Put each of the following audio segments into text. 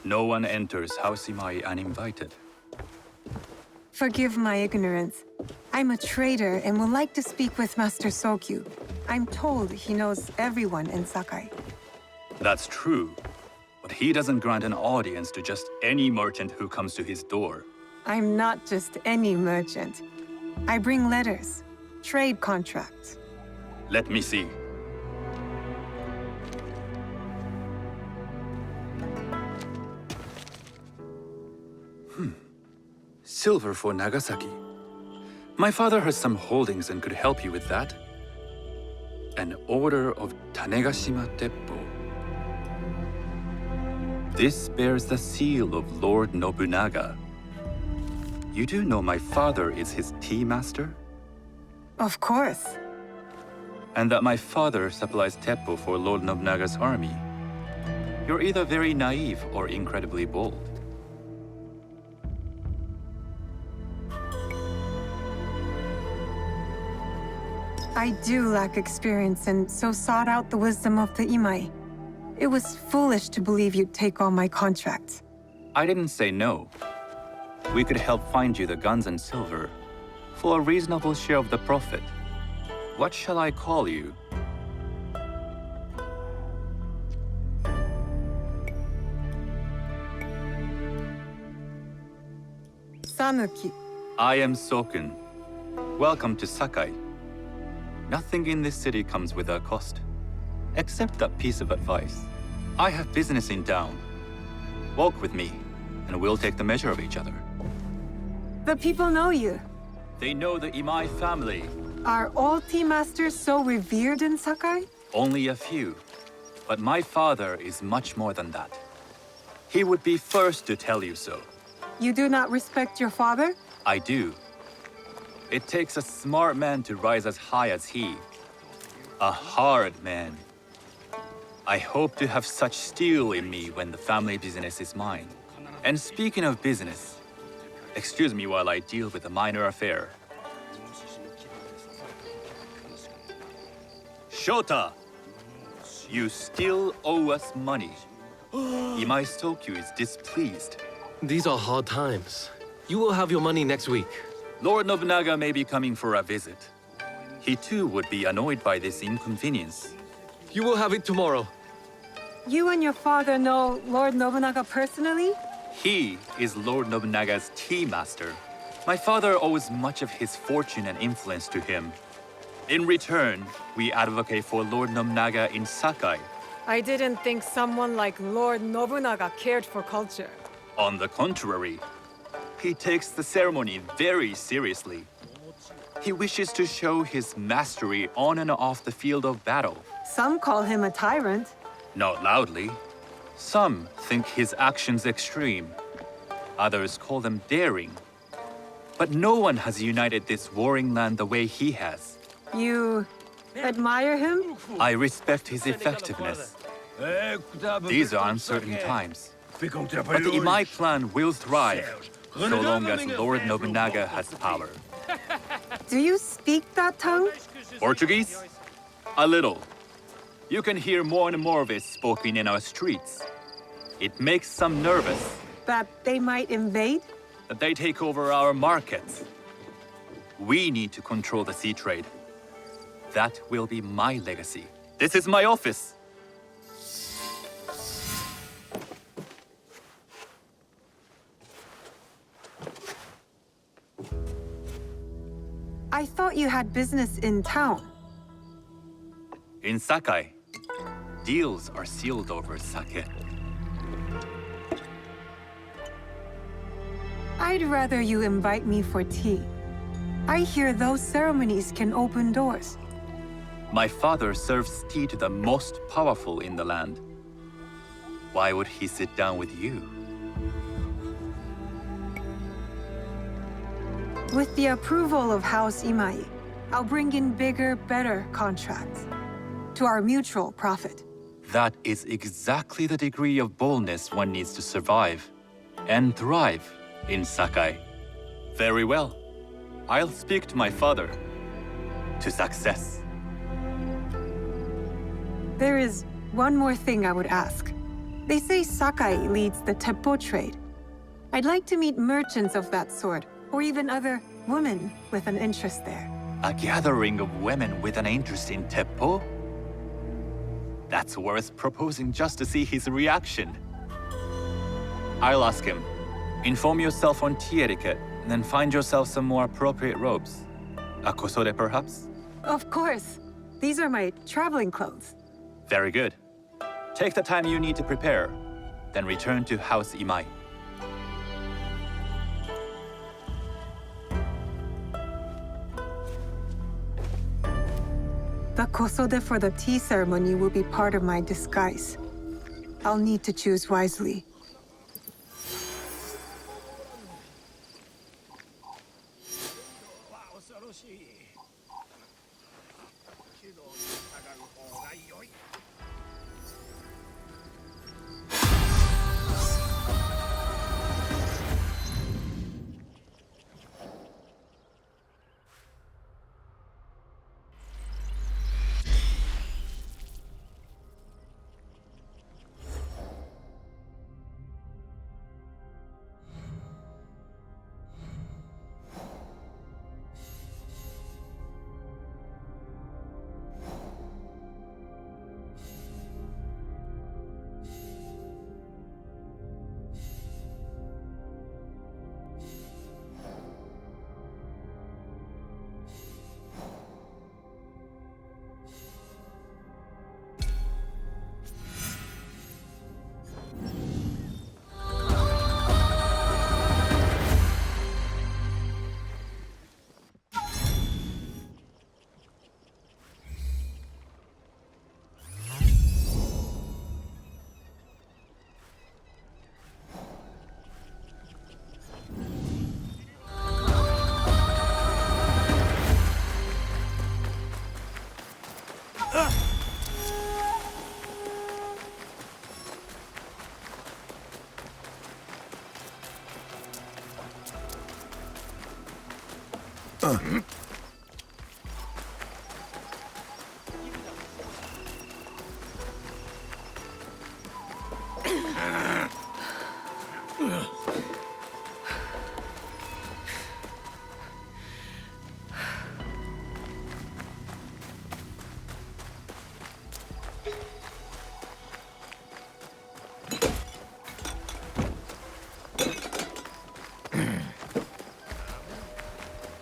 No one enters House Imai uninvited. Forgive my ignorance. I'm a trader and would like to speak with Master Sokyu. I'm told he knows everyone in Sakai. That's true, but he doesn't grant an audience to just any merchant who comes to his door. I'm not just any merchant. I bring letters, trade contracts. Let me see. Silver for Nagasaki. My father has some holdings and could help you with that. An order of Tanegashima Teppo. This bears the seal of Lord Nobunaga. You do know my father is his tea master? Of course. And that my father supplies Teppo for Lord Nobunaga's army. You're either very naive or incredibly bold. I do lack experience and so sought out the wisdom of the Imai. It was foolish to believe you'd take on my contracts. I didn't say no. We could help find you the guns and silver for a reasonable share of the profit. What shall I call you? Sanuki. I am Sokun. Welcome to Sakai. Nothing in this city comes without cost, except that piece of advice. I have business in town. Walk with me, and we'll take the measure of each other. The people know you. They know the Imai family. Are all tea masters so revered in Sakai? Only a few. But my father is much more than that. He would be first to tell you so. You do not respect your father? I do. It takes a smart man to rise as high as he. A hard man. I hope to have such steel in me when the family business is mine. And speaking of business, excuse me while I deal with a minor affair. Shota! You still owe us money. Imai Sokyu is displeased. These are hard times. You will have your money next week. Lord Nobunaga may be coming for a visit. He too would be annoyed by this inconvenience. You will have it tomorrow. You and your father know Lord Nobunaga personally? He is Lord Nobunaga's tea master. My father owes much of his fortune and influence to him. In return, we advocate for Lord Nobunaga in Sakai. I didn't think someone like Lord Nobunaga cared for culture. On the contrary, he takes the ceremony very seriously. He wishes to show his mastery on and off the field of battle. Some call him a tyrant. Not loudly. Some think his actions extreme. Others call them daring. But no one has united this warring land the way he has. You admire him? I respect his effectiveness. These are uncertain times. But the Imai clan will thrive, so long as Lord Nobunaga has power. Do you speak that tongue? Portuguese? A little. You can hear more and more of it spoken in our streets. It makes some nervous. That they might invade? That they take over our markets. We need to control the sea trade. That will be my legacy. This is my office. I thought you had business in town. In Sakai, deals are sealed over sake. I'd rather you invite me for tea. I hear those ceremonies can open doors. My father serves tea to the most powerful in the land. Why would he sit down with you? With the approval of House Imai, I'll bring in bigger, better contracts. To our mutual profit. That is exactly the degree of boldness one needs to survive and thrive in Sakai. Very well. I'll speak to my father. To success. There is one more thing I would ask. They say Sakai leads the teppo trade. I'd like to meet merchants of that sort, or even other women with an interest there. A gathering of women with an interest in teppo? That's worth proposing just to see his reaction. I'll ask him. Inform yourself on tea etiquette, and then find yourself some more appropriate robes. A kosode, perhaps? Of course. These are my traveling clothes. Very good. Take the time you need to prepare, then return to House Imai. The kosode for the tea ceremony will be part of my disguise. I'll need to choose wisely.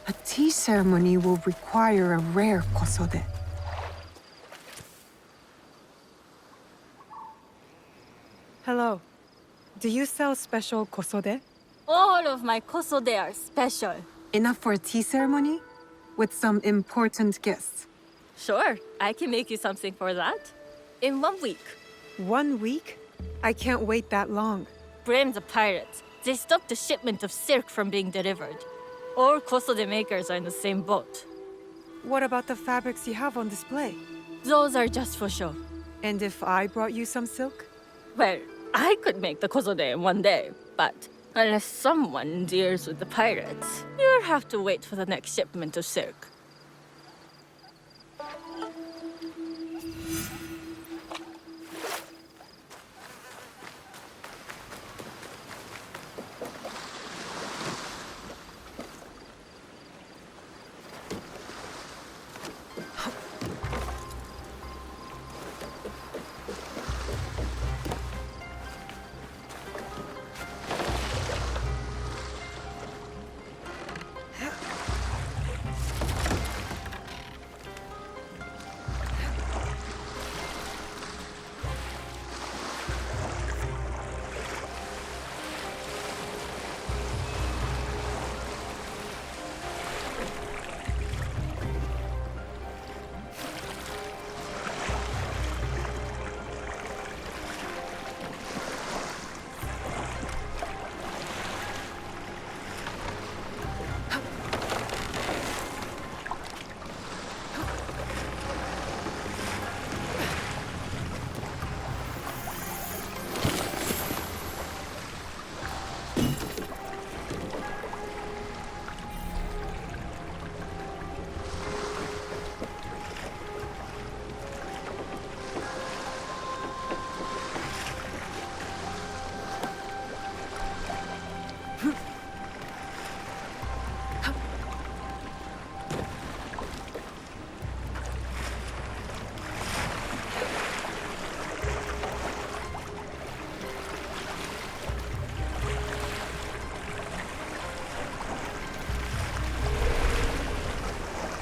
A tea ceremony will require a rare kosode. Hello. Do you sell special kosode? All of my kosode are special. Enough for a tea ceremony? With some important guests. Sure, I can make you something for that. In 1 week. 1 week? I can't wait that long. Blame the pirates. They stopped the shipment of silk from being delivered. All kosode makers are in the same boat. What about the fabrics you have on display? Those are just for show. And if I brought you some silk? Well, I could make the kosode in 1 day, but unless someone deals with the pirates, you'll have to wait for the next shipment of silk.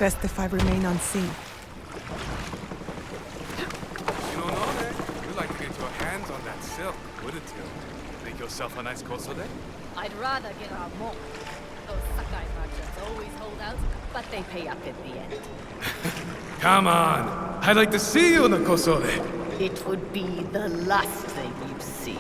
Best if I remain unseen. You know, Naoe, you'd like to get your hands on that silk, wouldn't you? Make yourself a nice kosode? I'd rather get our more. Those Sakai merchants always hold out, but they pay up in the end. Come on! I'd like to see you in a kosode! It would be the last thing you see.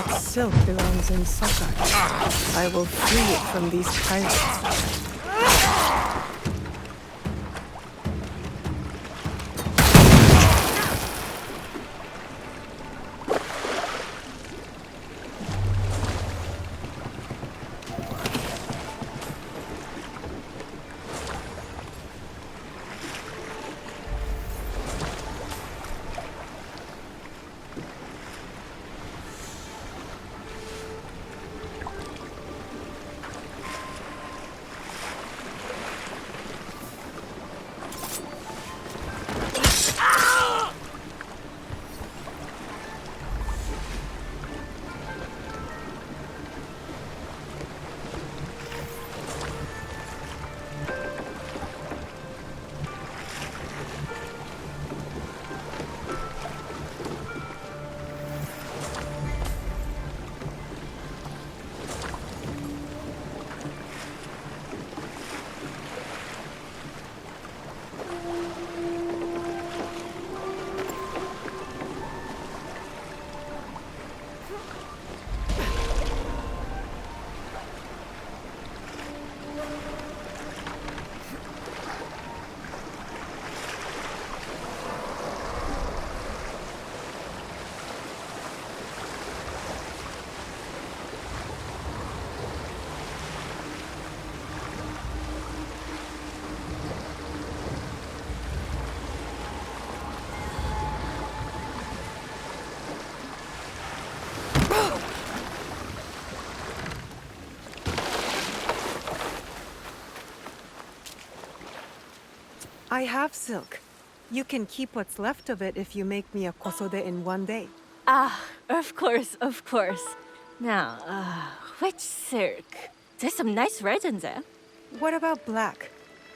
That silk belongs in Sakai. I will free it from these pirates. I have silk. You can keep what's left of it if you make me a kosode in one day. Ah, of course, of course. Now, which silk? There's some nice red in there. What about black?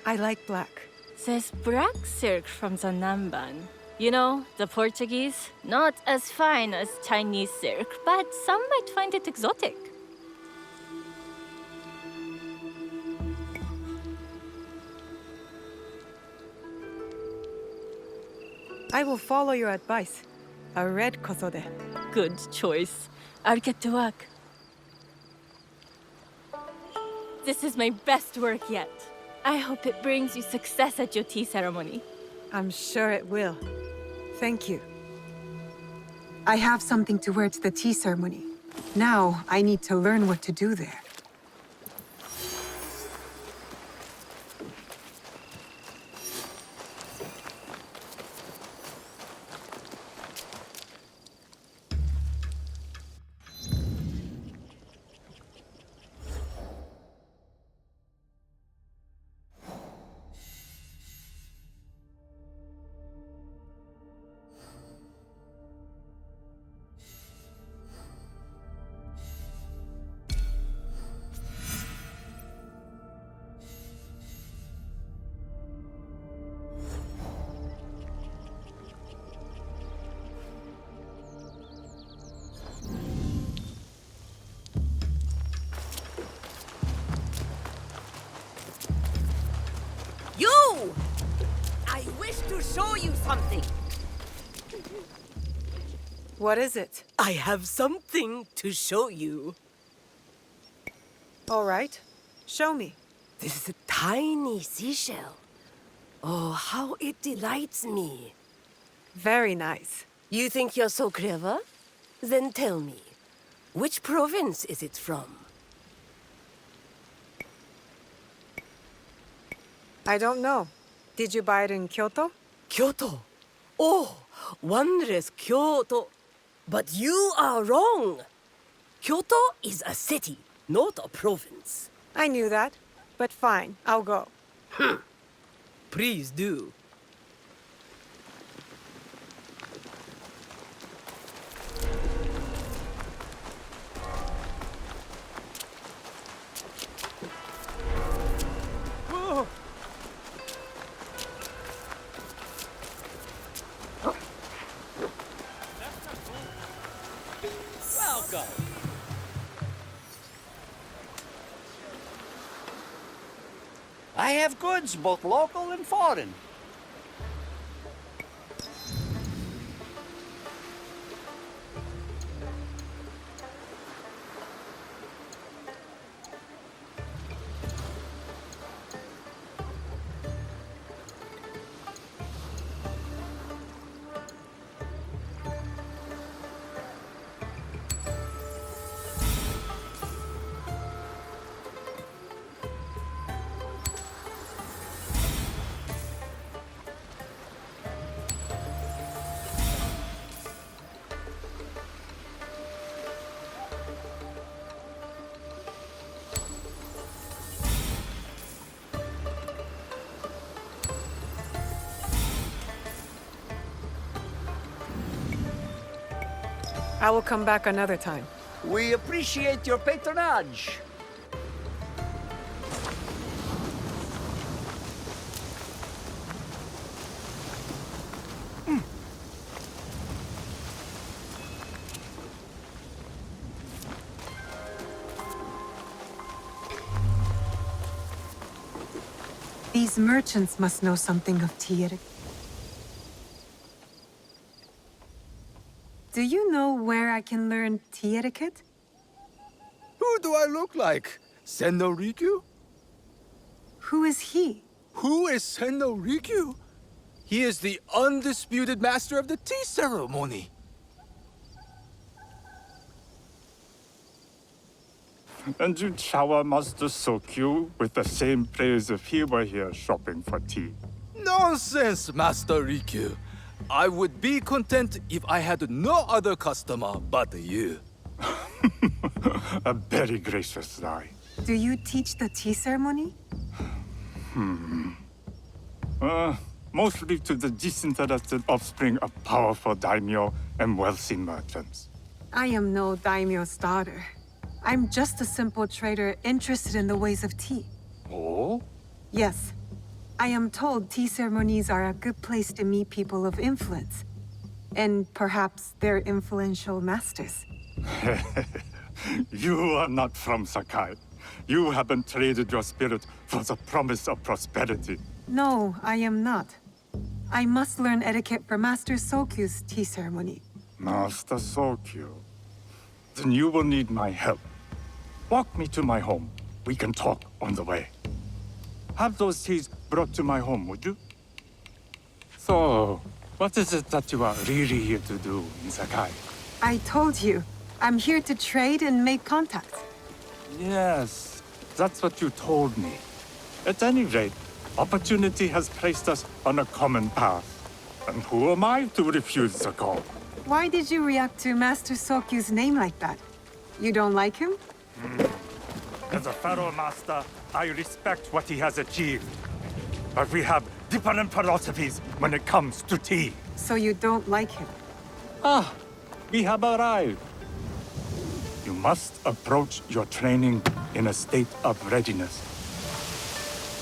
I like black. There's black silk from the Namban. You know, the Portuguese. Not as fine as Chinese silk, but some might find it exotic. I will follow your advice. A red kosode. Good choice. I'll get to work. This is my best work yet. I hope it brings you success at your tea ceremony. I'm sure it will. Thank you. I have something to wear to the tea ceremony. Now, I need to learn what to do there. What is it? I have something to show you. All right. Show me. This is a tiny seashell. Oh, how it delights me. Very nice. You think you're so clever? Then tell me, which province is it from? I don't know. Did you buy it in Kyoto? Kyoto. Oh, wondrous Kyoto. But you are wrong. Kyoto is a city, not a province. I knew that. But fine, I'll go. Please do. I have goods, both local and foreign. I will come back another time. We appreciate your patronage. These merchants must know something of tea etiquette. Do you know where I can learn tea etiquette? Who do I look like? Sendo Rikyu? Who is he? Who is Sendo Rikyu? He is the undisputed master of the tea ceremony. And you shower Master Sokyu with the same praise if he were here shopping for tea. Nonsense, Master Rikyu. I would be content if I had no other customer but you. A very gracious lie. Do you teach the tea ceremony? Mostly to the disinterested offspring of powerful daimyo and wealthy merchants. I am no daimyo's daughter. I'm just a simple trader interested in the ways of tea. Oh? Yes. I am told tea ceremonies are a good place to meet people of influence. And perhaps their influential masters. You are not from Sakai. You haven't traded your spirit for the promise of prosperity. No, I am not. I must learn etiquette for Master Sokyu's tea ceremony. Master Sokyu. Then you will need my help. Walk me to my home. We can talk on the way. Have those teas brought to my home, would you? So, what is it that you are really here to do in Sakai? I told you, I'm here to trade and make contacts. Yes, that's what you told me. At any rate, opportunity has placed us on a common path. And who am I to refuse the call? Why did you react to Master Sokyu's name like that? You don't like him? As a Pharaoh Master, I respect what he has achieved. But we have different philosophies when it comes to tea. So you don't like him? Ah, we have arrived. You must approach your training in a state of readiness.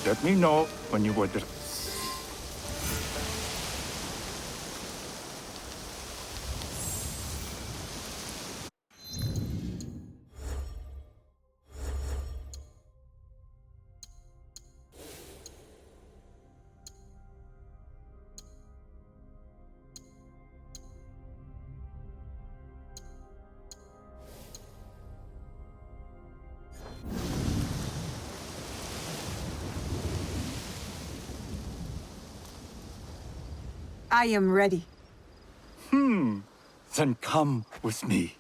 Let me know when you would. I am ready. Then come with me.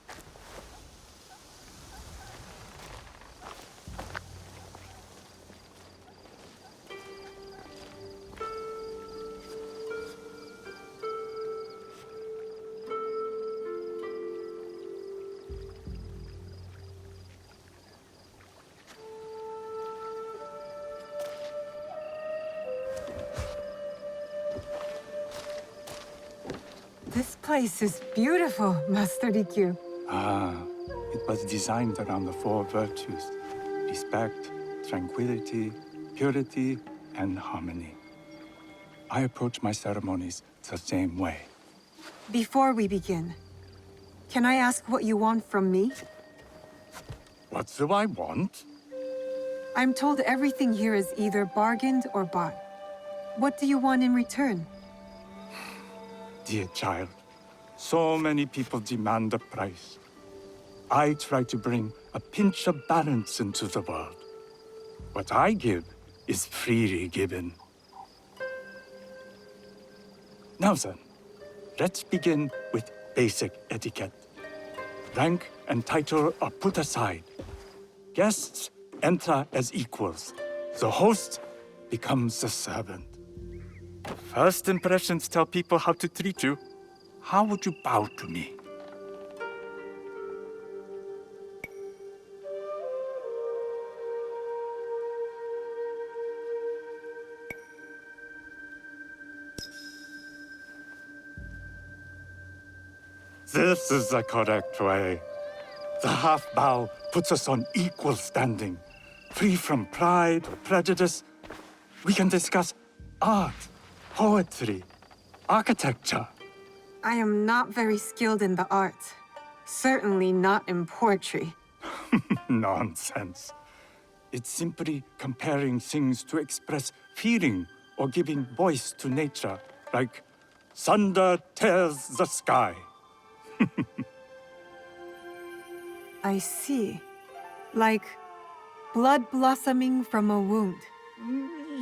This place is beautiful, Master Rikyu. It was designed around the four virtues: respect, tranquility, purity, and harmony. I approach my ceremonies the same way. Before we begin, can I ask what you want from me? What do I want? I'm told everything here is either bargained or bought. What do you want in return? Dear child, so many people demand a price. I try to bring a pinch of balance into the world. What I give is freely given. Now then, let's begin with basic etiquette. Rank and title are put aside. Guests enter as equals. The host becomes the servant. First impressions tell people how to treat you. How would you bow to me? This is the correct way. The half bow puts us on equal standing, free from pride or prejudice. We can discuss art, poetry, architecture. I am not very skilled in the arts. Certainly not in poetry. Nonsense. It's simply comparing things to express feeling or giving voice to nature, like thunder tears the sky. I see. Like blood blossoming from a wound.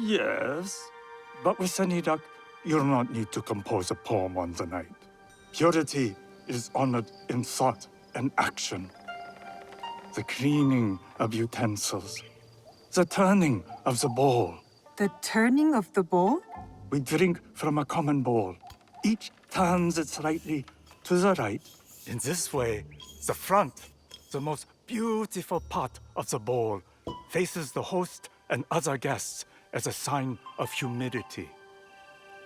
Yes, but with any luck, you'll not need to compose a poem on the night. Purity is honored in thought and action. The cleaning of utensils, the turning of the bowl. The turning of the bowl? We drink from a common bowl. Each turns it slightly to the right. In this way, the front, the most beautiful part of the bowl, faces the host and other guests as a sign of humility,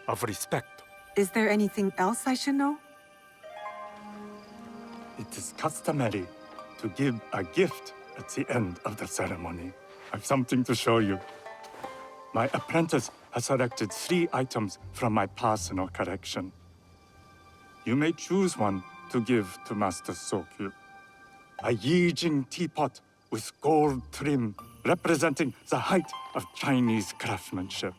of respect. Is there anything else I should know? It is customary to give a gift at the end of the ceremony. I've something to show you. My apprentice has selected 3 items from my personal collection. You may choose one to give to Master Sokyu. A Yijing teapot with gold trim representing the height of Chinese craftsmanship.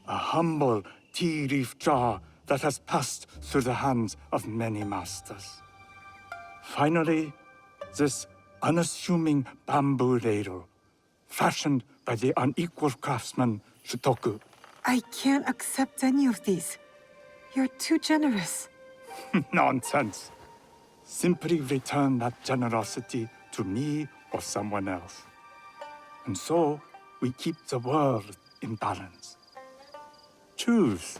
A humble tea leaf jar that has passed through the hands of many masters. Finally, this unassuming bamboo ladle, fashioned by the unequal craftsman Shitoku. I can't accept any of these. You're too generous. Nonsense. Simply return that generosity to me or someone else. And so, we keep the world in balance. Choose.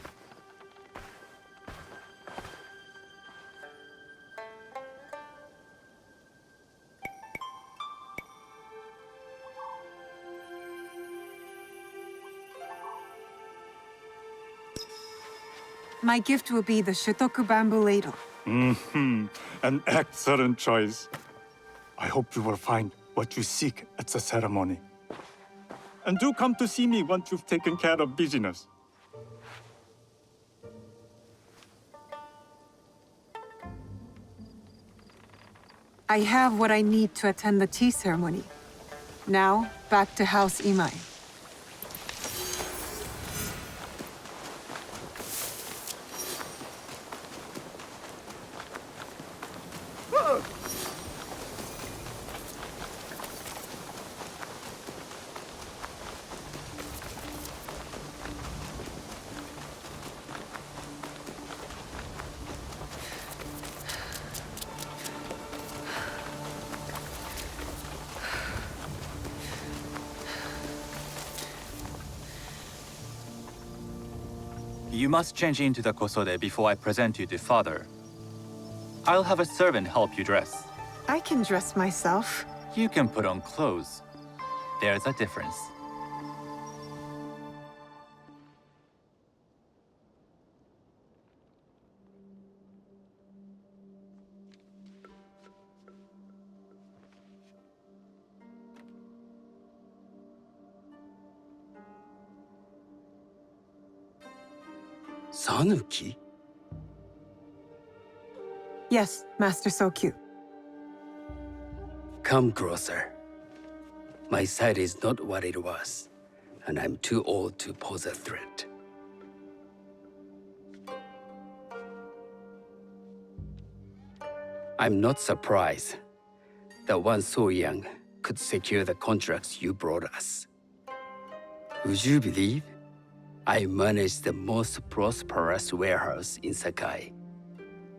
My gift will be the Shitoku bamboo ladle. An excellent choice. I hope you will find what you seek at the ceremony. And do come to see me once you've taken care of business. I have what I need to attend the tea ceremony. Now, back to House Imai. You must change into the kosode before I present you to father. I'll have a servant help you dress. I can dress myself. You can put on clothes. There's a difference. Sanuki? Yes, Master Sokyu. Come closer. My sight is not what it was, and I'm too old to pose a threat. I'm not surprised that one so young could secure the contracts you brought us. Would you believe I managed the most prosperous warehouse in Sakai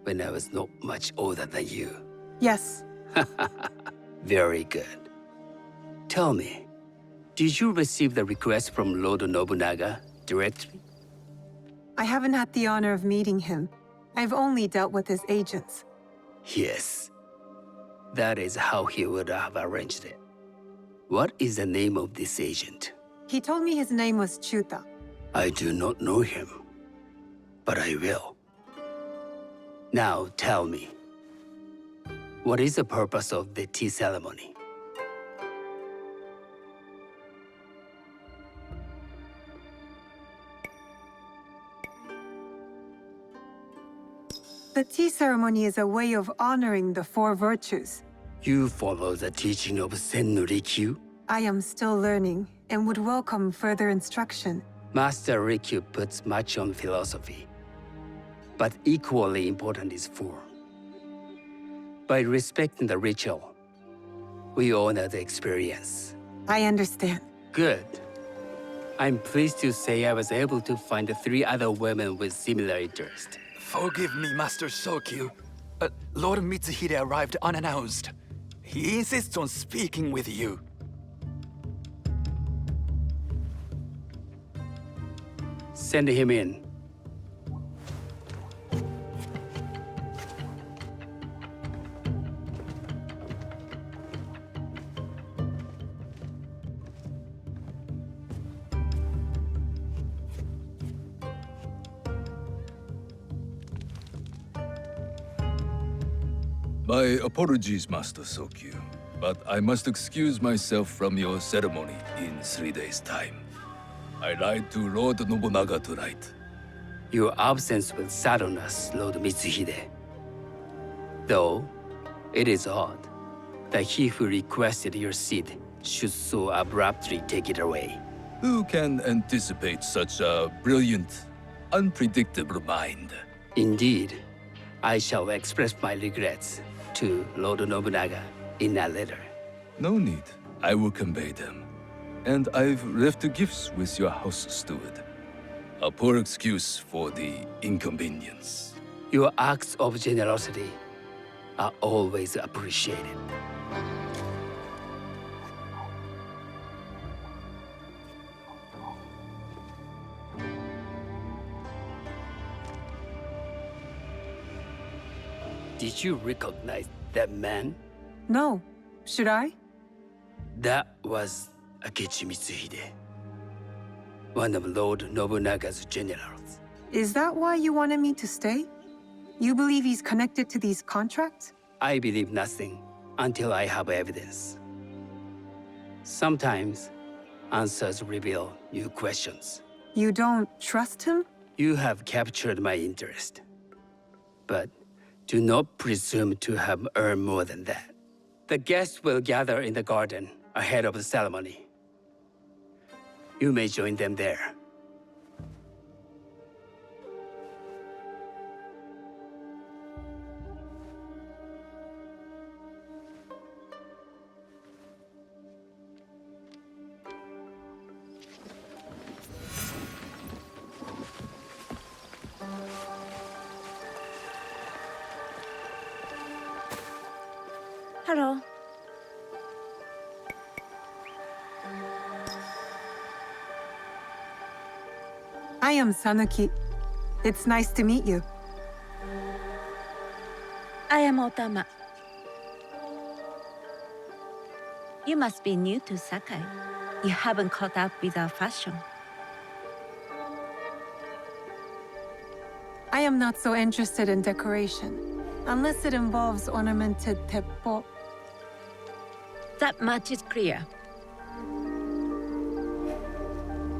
when I was not much older than you? Yes. Very good. Tell me, did you receive the request from Lord Nobunaga directly? I haven't had the honor of meeting him. I've only dealt with his agents. Yes. That is how he would have arranged it. What is the name of this agent? He told me his name was Chuta. I do not know him, but I will. Now tell me, what is the purpose of the tea ceremony? The tea ceremony is a way of honoring the four virtues. You follow the teaching of Sennu Rikyu? I am still learning and would welcome further instruction. Master Rikyu puts much on philosophy, but equally important is form. By respecting the ritual, we honor the experience. I understand. Good. I'm pleased to say I was able to find 3 other women with similar interest. Forgive me, Master Sokyu. Lord Mitsuhide arrived unannounced. He insists on speaking with you. Send him in. My apologies, Master Sokyu, but I must excuse myself from your ceremony in 3 days' time. I lied to Lord Nobunaga tonight. Your absence will sadden us, Lord Mitsuhide. Though, it is odd that he who requested your seat should so abruptly take it away. Who can anticipate such a brilliant, unpredictable mind? Indeed, I shall express my regrets to Lord Nobunaga in a letter. No need. I will convey them. And I've left the gifts with your house steward. A poor excuse for the inconvenience. Your acts of generosity are always appreciated. Did you recognize that man? No. Should I? That was Akechi Mitsuhide, one of Lord Nobunaga's generals. Is that why you wanted me to stay? You believe he's connected to these contracts? I believe nothing until I have evidence. Sometimes, answers reveal new questions. You don't trust him? You have captured my interest. But do not presume to have earned more than that. The guests will gather in the garden ahead of the ceremony. You may join them there. Hello. I am Sanuki. It's nice to meet you. I am Otama. You must be new to Sakai. You haven't caught up with our fashion. I am not so interested in decoration, unless it involves ornamented teppo. That much is clear.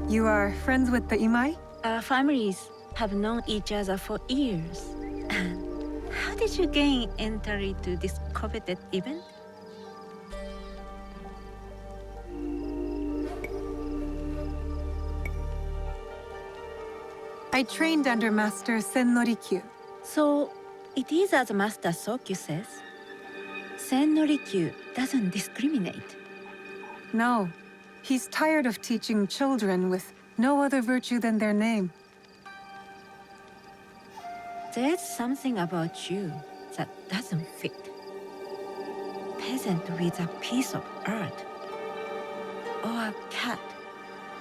You are friends with the Imai? Our families have known each other for years. How did you gain entry to this coveted event? I trained under Master Sennorikyu. So, it is as Master Sokyu says. Sennorikyu doesn't discriminate. No, he's tired of teaching children with no other virtue than their name. There's something about you that doesn't fit. Peasant with a piece of earth. Or a cat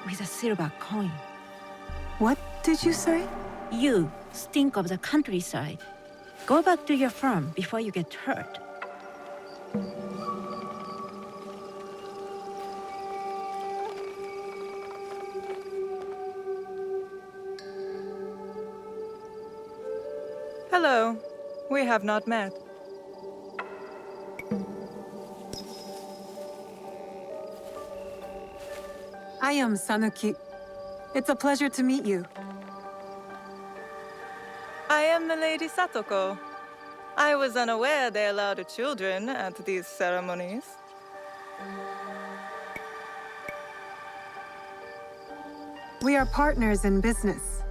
with a silver coin. What did you say? You stink of the countryside. Go back to your farm before you get hurt. Hello. We have not met. I am Sanuki. It's a pleasure to meet you. I am the Lady Satoko. I was unaware they allowed children at these ceremonies. We are partners in business.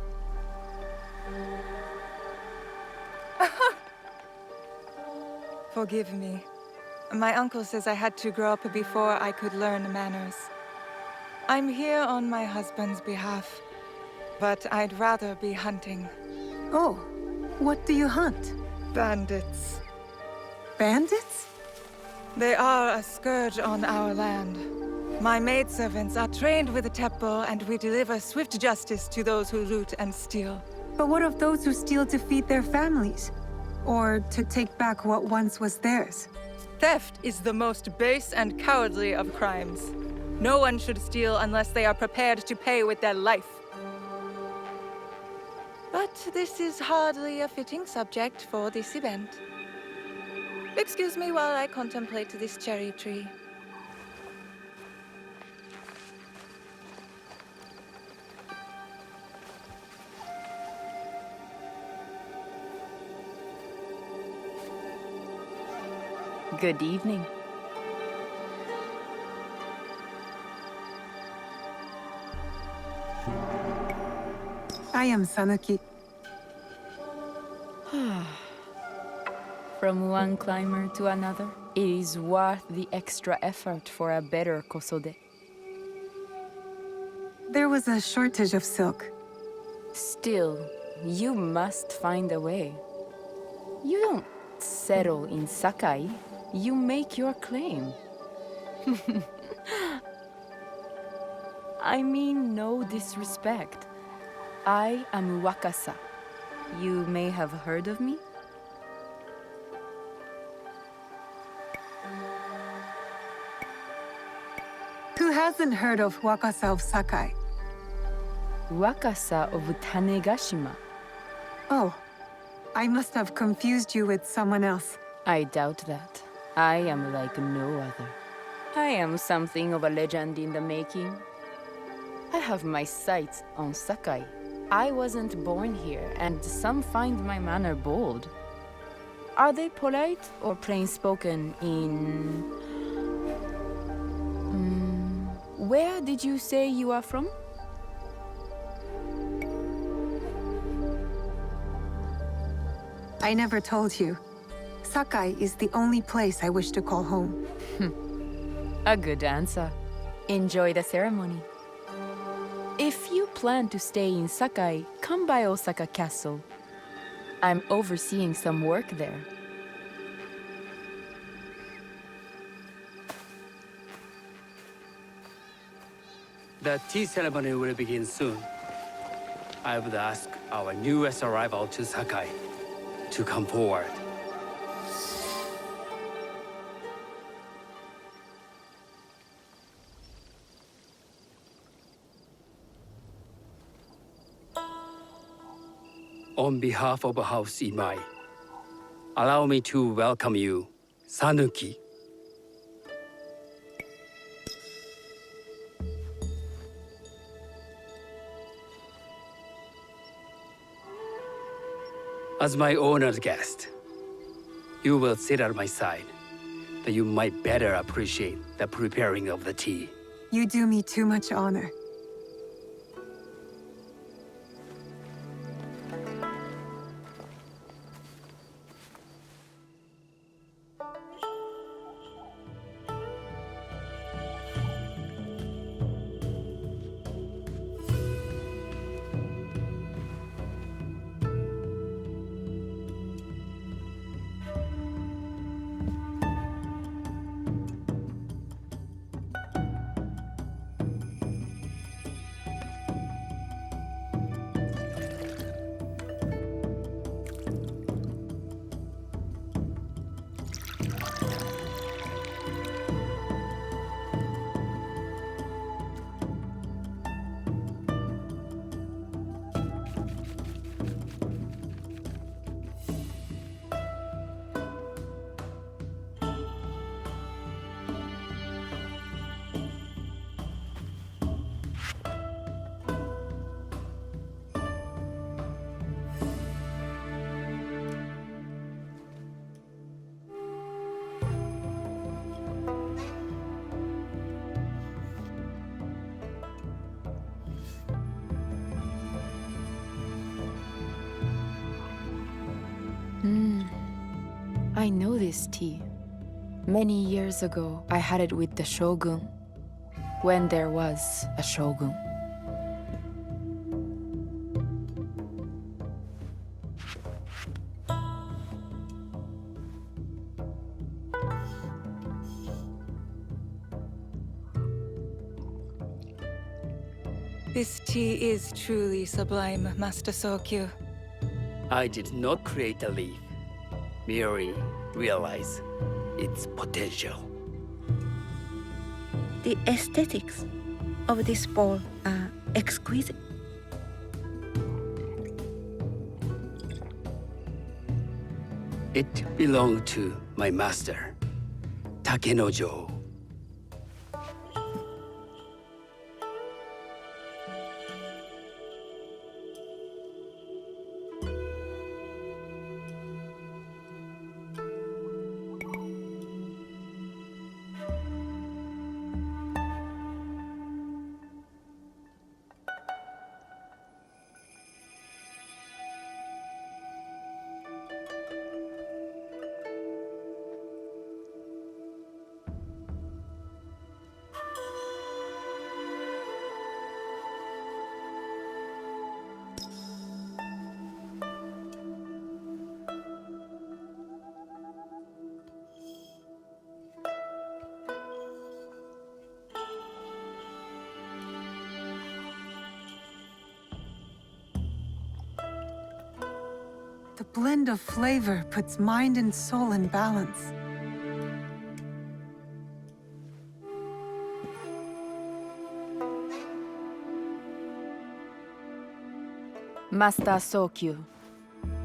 Forgive me. My uncle says I had to grow up before I could learn manners. I'm here on my husband's behalf, but I'd rather be hunting. Oh, what do you hunt? Bandits. Bandits? They are a scourge on our land. My maidservants are trained with the teppo, and we deliver swift justice to those who loot and steal. But what of those who steal to feed their families? Or to take back what once was theirs? Theft is the most base and cowardly of crimes. No one should steal unless they are prepared to pay with their life. But this is hardly a fitting subject for this event. Excuse me while I contemplate this cherry tree. Good evening. I am Sanuki. From one climber to another, it is worth the extra effort for a better kosode. There was a shortage of silk. Still, you must find a way. You don't settle in Sakai. You make your claim. I mean no disrespect. I am Wakasa. You may have heard of me? Who hasn't heard of Wakasa of Sakai? Wakasa of Tanegashima. Oh, I must have confused you with someone else. I doubt that. I am like no other. I am something of a legend in the making. I have my sights on Sakai. I wasn't born here, and some find my manner bold. Are they polite or plain-spoken in... Where did you say you are from? I never told you. Sakai is the only place I wish to call home. A good answer. Enjoy the ceremony. If you plan to stay in Sakai, come by Osaka Castle. I'm overseeing some work there. The tea ceremony will begin soon. I would ask our newest arrival to Sakai, to come forward. On behalf of House Imai, allow me to welcome you, Sanuki. As my honored guest, you will sit at my side, that you might better appreciate the preparing of the tea. You do me too much honor. I know this tea. Many years ago, I had it with the shogun, when there was a shogun. This tea is truly sublime, Master Sokyu. I did not create the leaf, merely realize its potential. The aesthetics of this bowl are exquisite. It belonged to my master, Takenojo. The blend of flavor puts mind and soul in balance. Master Sokyu,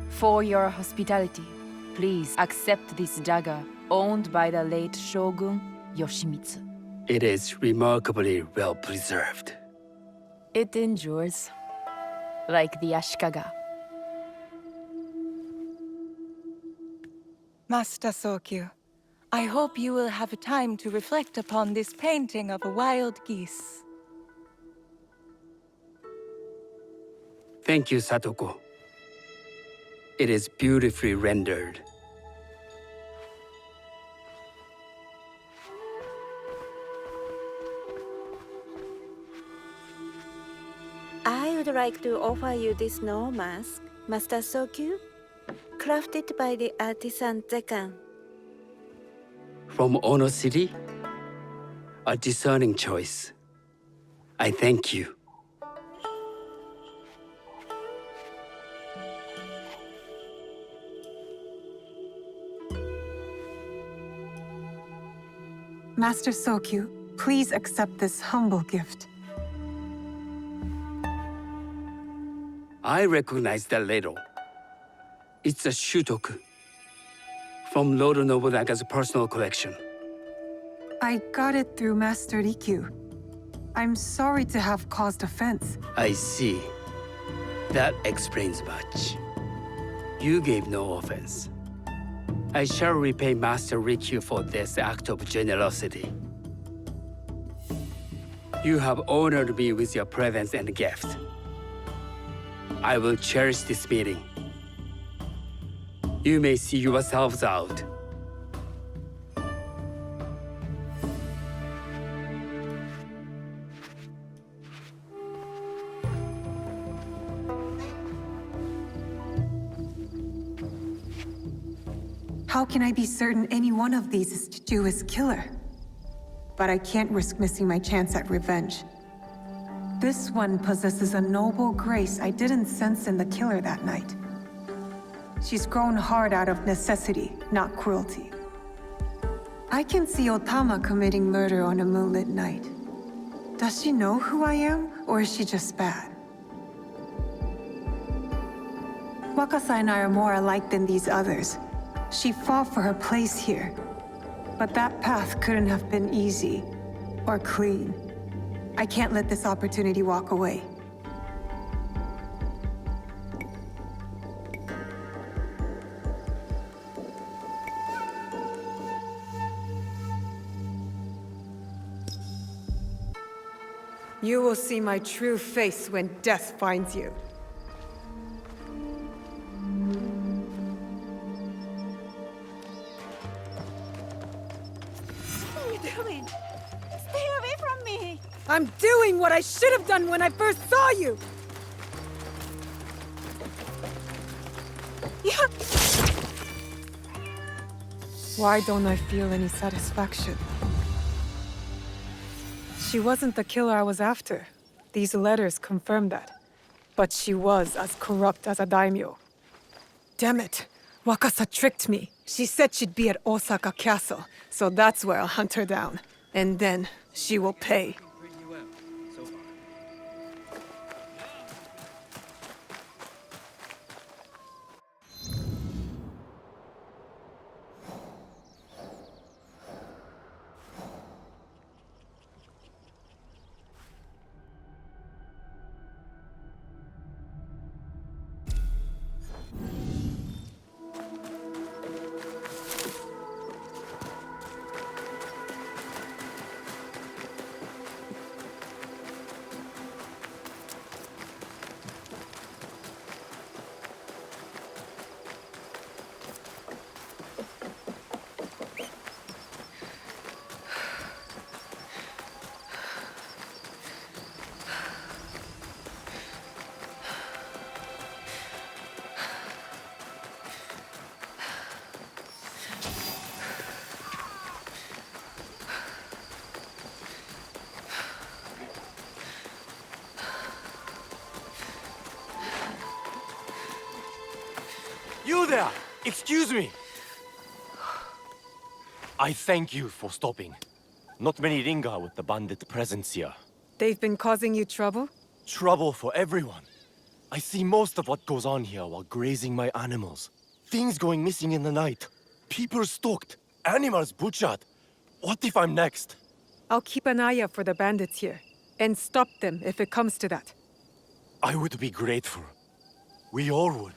for your hospitality, please accept this dagger owned by the late Shogun Yoshimitsu. It is remarkably well preserved. It endures, like the Ashikaga. Master Sokyu, I hope you will have time to reflect upon this painting of a wild geese. Thank you, Satoko. It is beautifully rendered. I would like to offer you this snow mask, Master Sokyu, crafted by the artisan Zekan. From Ono City? A discerning choice. I thank you. Master Sokyu, please accept this humble gift. I recognize that label. It's a shutoku from Lord Nobunaga's personal collection. I got it through Master Rikyu. I'm sorry to have caused offense. I see. That explains much. You gave no offense. I shall repay Master Rikyu for this act of generosity. You have honored me with your presence and gift. I will cherish this meeting. You may see yourselves out. How can I be certain any one of these is Chiju's killer? But I can't risk missing my chance at revenge. This one possesses a noble grace I didn't sense in the killer that night. She's grown hard out of necessity, not cruelty. I can see Otama committing murder on a moonlit night. Does she know who I am, or is she just bad? Wakasa and I are more alike than these others. She fought for her place here. But that path couldn't have been easy, or clean. I can't let this opportunity walk away. You will see my true face when death finds you. What are you doing? Stay away from me! I'm doing what I should have done when I first saw you! Why don't I feel any satisfaction? She wasn't the killer I was after. These letters confirm that. But she was as corrupt as a daimyo. Damn it! Wakasa tricked me. She said she'd be at Osaka Castle, so that's where I'll hunt her down. And then she will pay. You there! Excuse me! I thank you for stopping. Not many linger with the bandit presence here. They've been causing you trouble? Trouble for everyone. I see most of what goes on here while grazing my animals. Things going missing in the night. People stalked. Animals butchered. What if I'm next? I'll keep an eye out for the bandits here, and stop them if it comes to that. I would be grateful. We all would.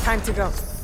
Time to go.